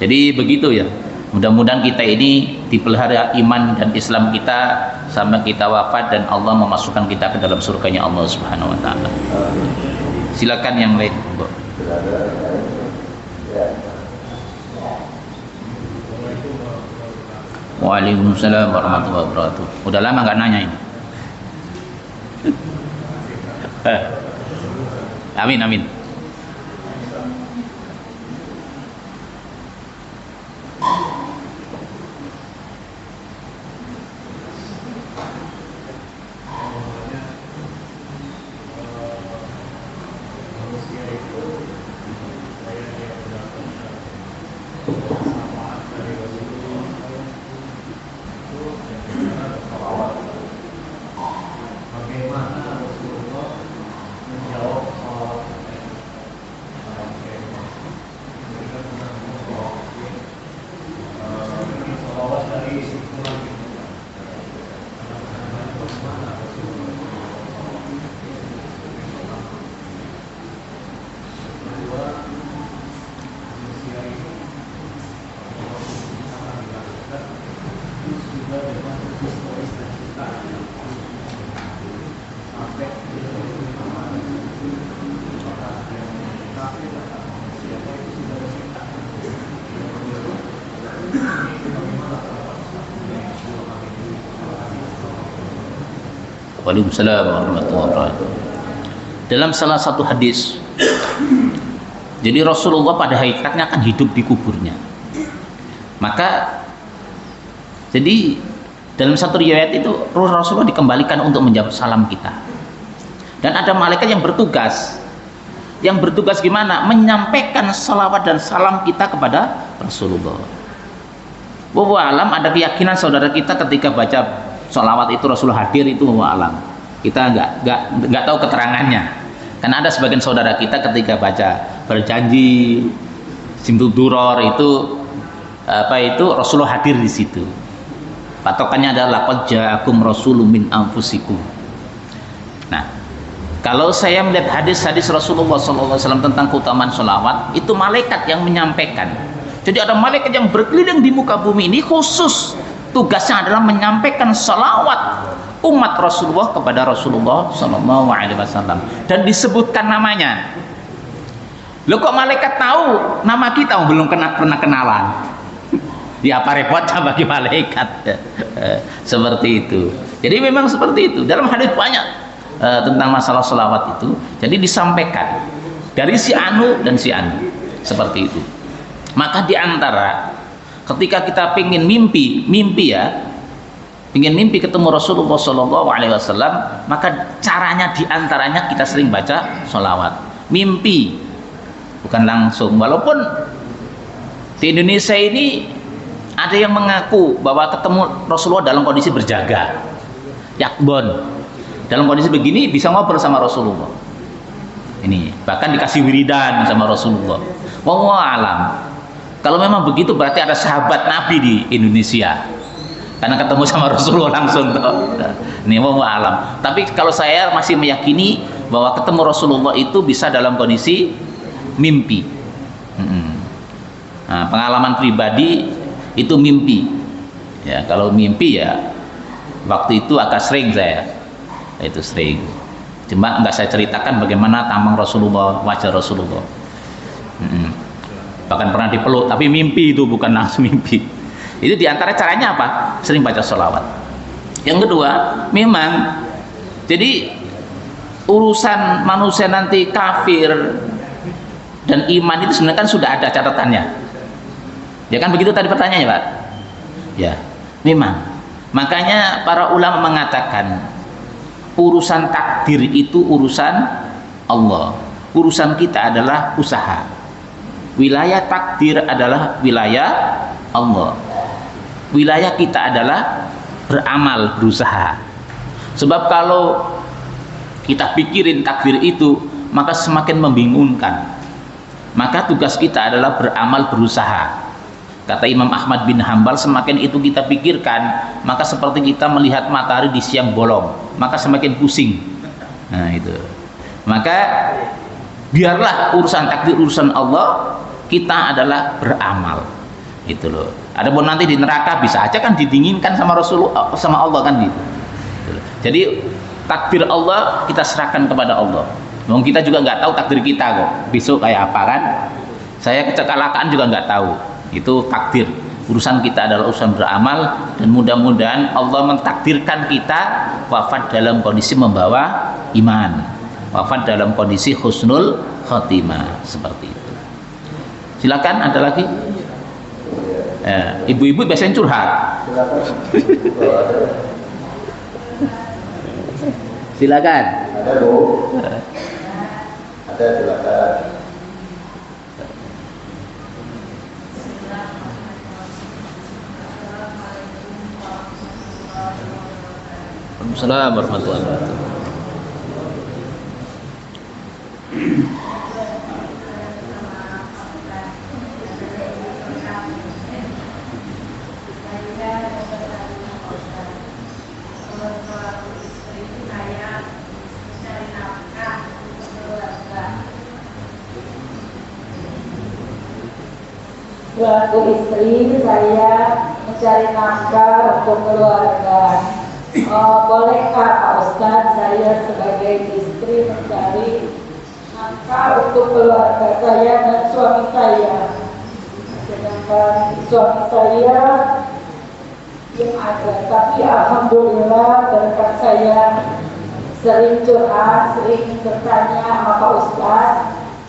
Jadi begitu ya. Mudah-mudahan kita ini dipelihara iman dan Islam kita sampai kita wafat dan Allah memasukkan kita ke dalam surganya Allah Subhanahu wa taala. Silakan yang lain, Bu. Waalaikumsalam warahmatullahi wabarakatuh. Udah lama nggak nanya ini. Amin amin. Waalaikumsalam warahmatullahi wabarakatuh. Dalam salah satu hadis, jadi Rasulullah pada hakikatnya akan hidup di kuburnya. Maka jadi dalam satu riwayat itu Rasulullah dikembalikan untuk menjawab salam kita. Dan ada malaikat yang bertugas. Yang bertugas gimana? Menyampaikan salawat dan salam kita kepada Rasulullah. Wallahu alam, ada keyakinan saudara kita ketika baca salawat itu Rasulullah hadir, itu wallahu alam. Kita nggak tahu keterangannya. Karena ada sebagian saudara kita ketika baca berjanji Simtul Duror itu Rasulullah hadir di situ. Patokannya adalah laqad ja'akum rasulun min anfusikum. Nah, kalau saya melihat hadis-hadis Rasulullah SAW tentang keutamaan sholawat, itu malaikat yang menyampaikan. Jadi ada malaikat yang berkeliling di muka bumi ini khusus tugasnya adalah menyampaikan sholawat umat Rasulullah kepada Rasulullah SAW, dan disebutkan namanya. Loh, kok malaikat tahu nama kita belum pernah kenalan? Ya apa repotnya bagi malaikat. Seperti itu. Jadi memang seperti itu. Dalam hadis banyak tentang masalah sholawat itu. Jadi disampaikan dari si anu dan si anu. Seperti itu. Maka diantara ketika kita pengen mimpi ya, ingin mimpi ketemu Rasulullah Shallallahu Alaihi Wasallam, maka caranya diantaranya kita sering baca sholawat. Mimpi, bukan langsung. Walaupun di Indonesia ini ada yang mengaku bahwa ketemu Rasulullah dalam kondisi berjaga, yakbon, dalam kondisi begini bisa ngobrol sama Rasulullah. Ini bahkan dikasih wiridan sama Rasulullah. Wallahu alam. Kalau memang begitu berarti ada sahabat Nabi di Indonesia. Karena ketemu sama Rasulullah langsung tuh. Ini wallahu alam. Tapi kalau saya masih meyakini bahwa ketemu Rasulullah itu bisa dalam kondisi mimpi. Nah, pengalaman pribadi itu mimpi. Ya, kalau mimpi ya waktu itu agak sering saya. Itu sering. Cuma enggak saya ceritakan bagaimana tampang Rasulullah, wajah Rasulullah. Bahkan pernah dipeluk, tapi mimpi itu bukan langsung mimpi. Itu diantara caranya apa? Sering baca sholawat. Yang kedua, memang jadi urusan manusia nanti kafir dan iman itu sebenarnya kan sudah ada catatannya. Ya kan begitu tadi pertanyaannya, Pak? Ya, memang. Makanya para ulama mengatakan urusan takdir itu urusan Allah. Urusan kita adalah usaha. Wilayah takdir adalah wilayah Allah. Wilayah kita adalah beramal, berusaha. Sebab kalau kita pikirin takdir itu, maka semakin membingungkan. Maka tugas kita adalah beramal, berusaha. Kata Imam Ahmad bin Hambal, semakin itu kita pikirkan, maka seperti kita melihat matahari di siang bolong, maka semakin pusing. Nah itu. Maka biarlah urusan takdir, urusan Allah, kita adalah beramal. Itu loh. Adapun nanti di neraka bisa aja kan didinginkan sama Rasulullah, sama Allah kan gitu. Jadi takdir Allah kita serahkan kepada Allah. Wong kita juga nggak tahu takdir kita kok. Besok kayak apa kan? Saya kecelakaan juga nggak tahu. Itu takdir. Urusan kita adalah urusan beramal dan mudah-mudahan Allah mentakdirkan kita wafat dalam kondisi membawa iman. Wafat dalam kondisi husnul khotimah seperti itu. Silakan ada lagi. Ibu-ibu biasanya curhat. Silakan. Ada Bu. Ada silakan. Assalamualaikum warahmatullahi wabarakatuh. Selaku istri saya mencari nafkah untuk keluarga. Bolehkah Pak Ustadz saya sebagai istri mencari nafkah untuk keluarga saya dan suami saya? Sedangkan suami saya yang ada, tapi alhamdulillah berkat saya sering curhat, sering bertanya sama Pak Ustadz.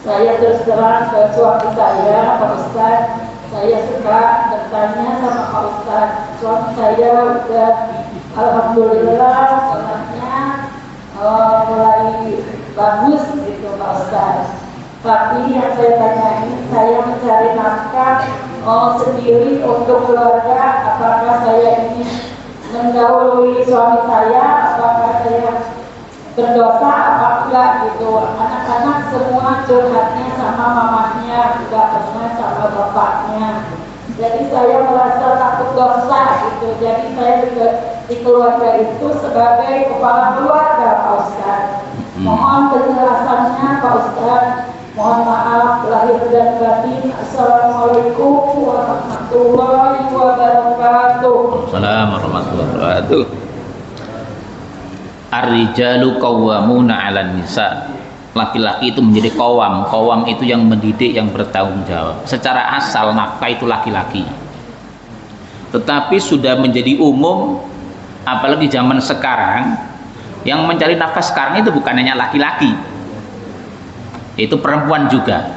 Saya terus terang ke suami saya, Pak Ustadz, saya suka bertanya sama Pak Ustadz. Suami saya udah alhamdulillah sholatnya mulai bagus gitu Pak Ustadz. Tapi yang saya tanyain, saya mencari nafkah sendiri untuk keluarga. Apakah saya ini mendahului suami saya? Apakah saya berdosa apa enggak gitu. Anak-anak semua curhatnya sama mamanya, enggak pernah sama bapaknya. Jadi saya merasa takut dosa gitu. Jadi saya di keluarga itu sebagai kepala keluarga Pak Ustadz. Mohon penjelasannya Pak Ustadz. Mohon maaf lahir dan batin. Assalamualaikum warahmatullahi wabarakatuh. Assalamualaikum warahmatullahi wabarakatuh. Ar-rijalu qawwamuna 'alan nisa. Laki-laki itu menjadi qawwam. Qawwam itu yang mendidik, yang bertanggung jawab. Secara asal nafkah itu laki-laki. Tetapi sudah menjadi umum, apalagi zaman sekarang, yang mencari nafkah sekarang itu bukan hanya laki-laki. Itu perempuan juga.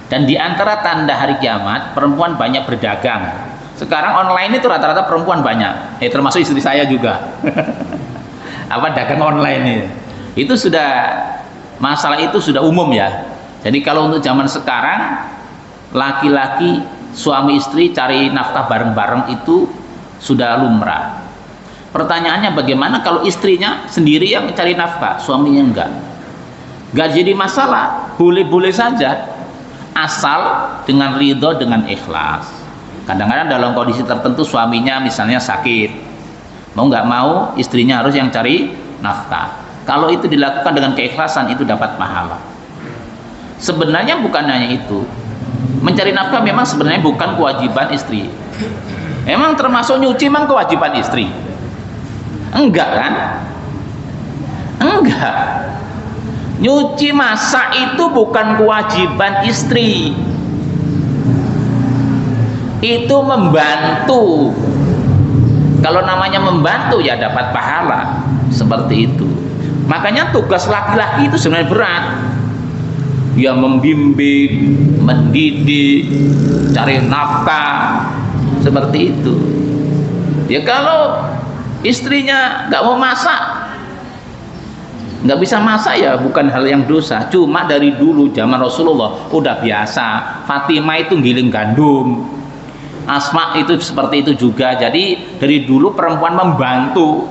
Dan di antara tanda hari kiamat, perempuan banyak berdagang. Sekarang online itu rata-rata perempuan banyak, termasuk istri saya juga. Apa dagang online ini? Itu sudah, masalah itu sudah umum ya. Jadi kalau untuk zaman sekarang, laki-laki suami istri cari nafkah bareng-bareng itu sudah lumrah. Pertanyaannya bagaimana kalau istrinya sendiri yang cari nafkah, suaminya enggak? Enggak jadi masalah, boleh-boleh saja, asal dengan ridho, dengan ikhlas. Kadang-kadang dalam kondisi tertentu suaminya misalnya sakit, mau nggak mau istrinya harus yang cari nafkah. Kalau itu dilakukan dengan keikhlasan, itu dapat pahala. Sebenarnya bukan hanya itu, mencari nafkah memang sebenarnya bukan kewajiban istri. Emang termasuk nyuci memang kewajiban istri? Enggak kan? Enggak. Nyuci masak itu bukan kewajiban istri. Itu membantu. Kalau namanya membantu ya dapat pahala, seperti itu. Makanya tugas laki-laki itu sebenarnya berat. Dia membimbing, mendidik, cari nafkah, seperti itu. Ya kalau istrinya nggak mau masak, nggak bisa masak, ya bukan hal yang dosa. Cuma dari dulu zaman Rasulullah udah biasa. Fatimah itu giling gandum, Asma itu seperti itu juga. Jadi dari dulu perempuan membantu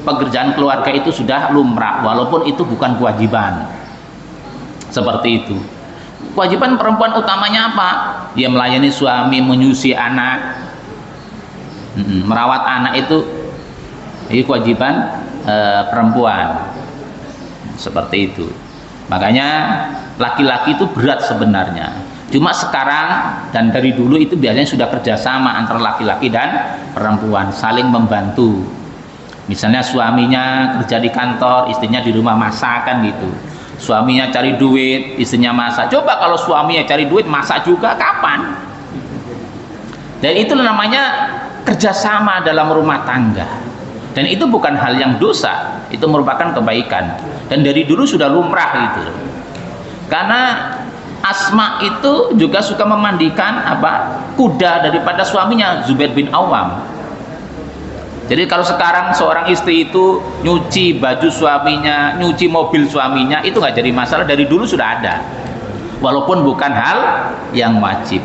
pekerjaan keluarga itu sudah lumrah, walaupun itu bukan kewajiban. Seperti itu. Kewajiban perempuan utamanya apa? Dia melayani suami, menyusui anak, merawat anak, itu kewajiban perempuan. Seperti itu. Makanya laki-laki itu berat sebenarnya. Cuma sekarang dan dari dulu itu biasanya sudah kerjasama antara laki-laki dan perempuan, saling membantu. Misalnya suaminya kerja di kantor, istrinya di rumah masak, kan gitu. Suaminya cari duit, istrinya masak. Coba kalau suaminya cari duit, masak juga, kapan? Dan itu namanya kerjasama dalam rumah tangga. Dan itu bukan hal yang dosa, itu merupakan kebaikan. Dan dari dulu sudah lumrah gitu. Karena Asma itu juga suka memandikan kuda daripada suaminya, Zubair bin Awam. Jadi kalau sekarang seorang istri itu nyuci baju suaminya, nyuci mobil suaminya, itu nggak jadi masalah, dari dulu sudah ada. Walaupun bukan hal yang wajib.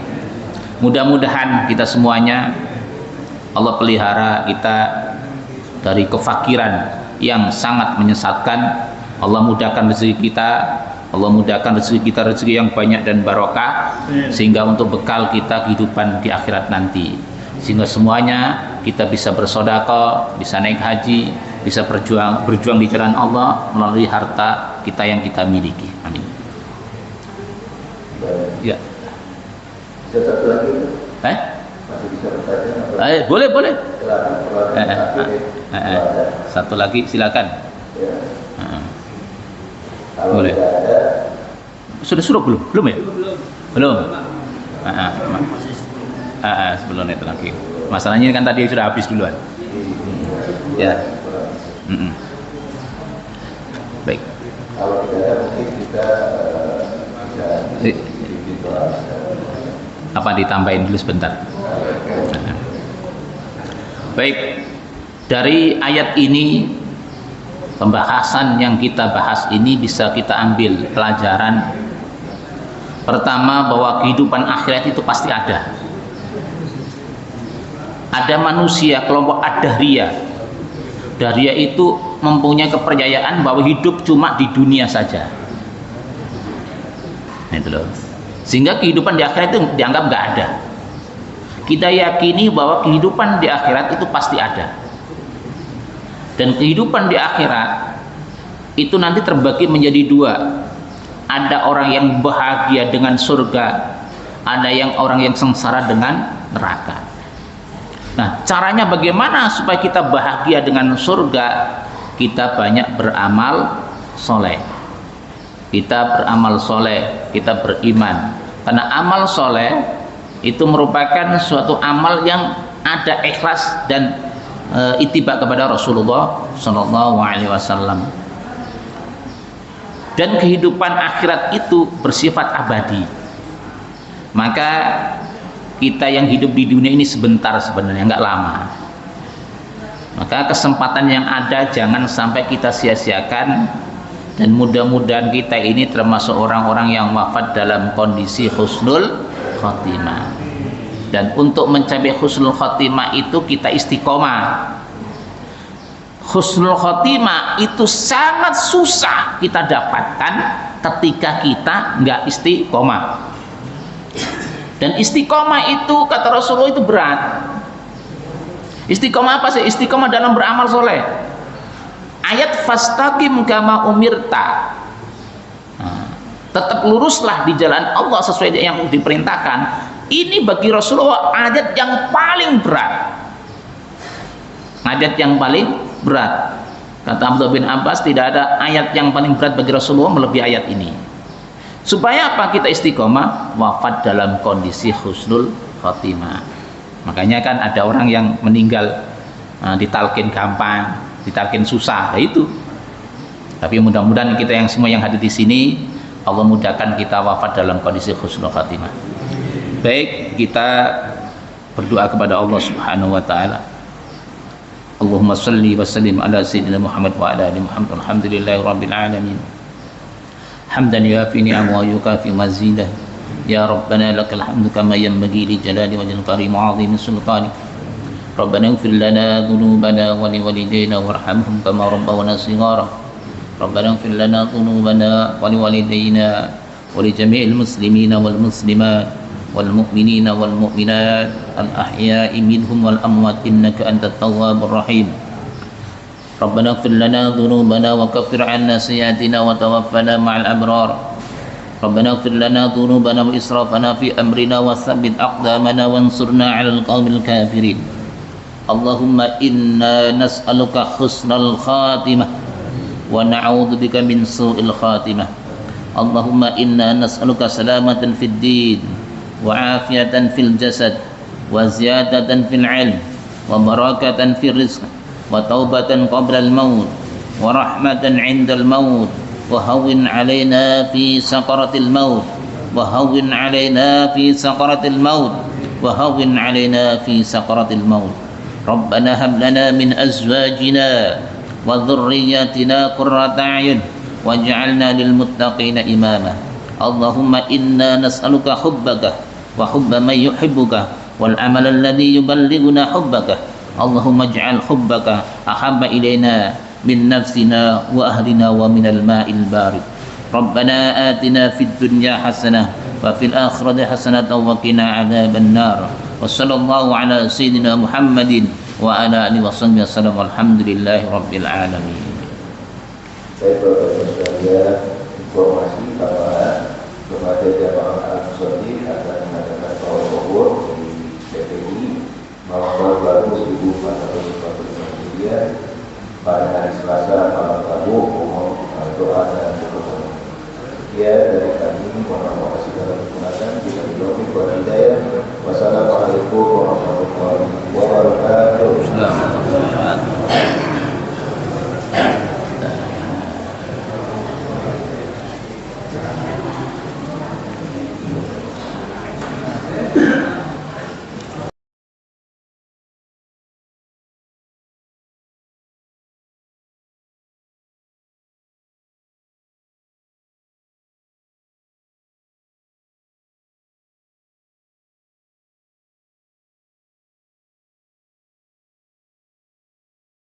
Mudah-mudahan kita semuanya Allah pelihara kita dari kefakiran yang sangat menyesatkan. Allah mudahkan rezeki kita, Allah mudahkan rezeki kita, rezeki yang banyak dan barokah, sehingga untuk bekal kita kehidupan di akhirat nanti, sehingga semuanya kita bisa bersedekah, bisa naik haji, bisa berjuang di jalan Allah melalui harta kita yang kita miliki. Amin. Ya. Bisa satu lagi? Masih bisa bertanya? Boleh. Silakan. Satu lagi, silakan. Ya. Kalau Boleh. tidak ada, Sudah suruh belum? Belum ya? Belum. Sebelum itu lagi. Masalahnya kan tadi sudah habis duluan. Ya. Baik. kalau tidak ada mungkin kita bisa Apa ditambahin dulu sebentar? Baik. Dari ayat ini, pembahasan yang kita bahas ini bisa kita ambil pelajaran. Pertama, bahwa kehidupan akhirat itu pasti ada. Ada manusia kelompok Ad-Dahriyah. Dahriyah itu mempunyai kepercayaan bahwa hidup cuma di dunia saja. Nah, itu loh. Sehingga kehidupan di akhirat itu dianggap nggak ada. Kita yakini bahwa kehidupan di akhirat itu pasti ada. Dan kehidupan di akhirat itu nanti terbagi menjadi dua. Ada orang yang bahagia dengan surga, ada orang yang sengsara dengan neraka. Nah, caranya bagaimana supaya kita bahagia dengan surga? Kita banyak beramal soleh. Kita beramal soleh, kita beriman. Karena amal soleh itu merupakan suatu amal yang ada ikhlas dan ittiba kepada Rasulullah Shallallahu Alaihi Wasallam. Dan kehidupan akhirat itu bersifat abadi. Maka kita yang hidup di dunia ini sebentar sebenarnya, nggak lama. Maka kesempatan yang ada jangan sampai kita sia-siakan, dan mudah-mudahan kita ini termasuk orang-orang yang wafat dalam kondisi husnul khotimah. Dan untuk mencapai husnul khotimah itu kita istiqomah. Husnul khotimah itu sangat susah kita dapatkan ketika kita nggak istiqomah. Dan istiqomah itu kata Rasulullah itu berat. Istiqomah apa sih? Istiqomah dalam beramal soleh. Ayat fastaqim kama umirta. Tetap luruslah di jalan Allah sesuai yang diperintahkan. Ini bagi Rasulullah ayat yang paling berat. Ayat yang paling berat. Kata Abdullah bin Abbas, tidak ada ayat yang paling berat bagi Rasulullah melebihi ayat ini. Supaya apa kita istiqomah? Wafat dalam kondisi husnul khotimah. Makanya kan ada orang yang meninggal ditalkin gampang, ditalkin susah, ya itu. Tapi mudah-mudahan kita yang semua yang hadir di sini, Allah mudahkan kita wafat dalam kondisi husnul khotimah. Baik, kita berdoa kepada Allah Subhanahu wa taala. Allahumma salli wa sallim ala sayyidina Muhammad wa ala ali Muhammad. Alhamdulillahi rabbil alamin. Hamdan yuafi ni'amahu wa yukafi mazidah. Ya Rabbana lakal hamdu kama yanbaghi li jalali wajhil karim wa 'azimi sultanik. Rabbana ighfir lana dhunubana wa li walidayna warhamhum kama rabbawna shighara. Rabbana ighfir lana dhunubana wa li walidayna wa li jami'il muslimina wal muslimat wal mu'minina wal mu'minat al ahya'i minhum wal amwat innaka antat tawwabur rahim. Rabbana ighfir lana dhunubana wa kaffir 'anna sayyi'atina wa tawaffana ma'al abrar. Rabbana ighfir lana dhunubana wa israfana fi amrina wa tsabbit aqdamana wansurna 'alal qaumil kafirin. Allahumma inna nas'aluka husnal khatimah wa na'udzubika min su'il khatimah. Allahumma inna nas'aluka salamatan fid din wa 'afiyatan fil jasad wa ziyadatan fil 'ilm wa barakatan fil rizq wa taubatan qabla al-maut wa rahmatan 'inda al-maut wa hawwin 'alaina fi sakaratil maut wa hawwin 'alaina fi sakaratil maut wa hawwin 'alaina fi sakaratil maut. Rabbana hab lana min azwajina wa dhurriyyatina qurrata a'yun waj'alna lil muttaqina imama. Allahumma inna nas'aluka hubbaka wa hubba man yuhibbuka wal amal alladhi yuballighuna hubbaka. Allahumma ij'al hubbaka ahabba ilaina min nafsina wa ahlina wa minal ma'il barid. Rabbana atina fid dunya hasanah wa fil akhirati hasanatan wa qina adzaban nar. Wa sallallahu ala sayyidina Muhammadin wa ala alihi wa sahbihi wasallam. Walhamdulillahi rabbil alamin. Saya berkata sekalian informasi bahwa kepada jamaah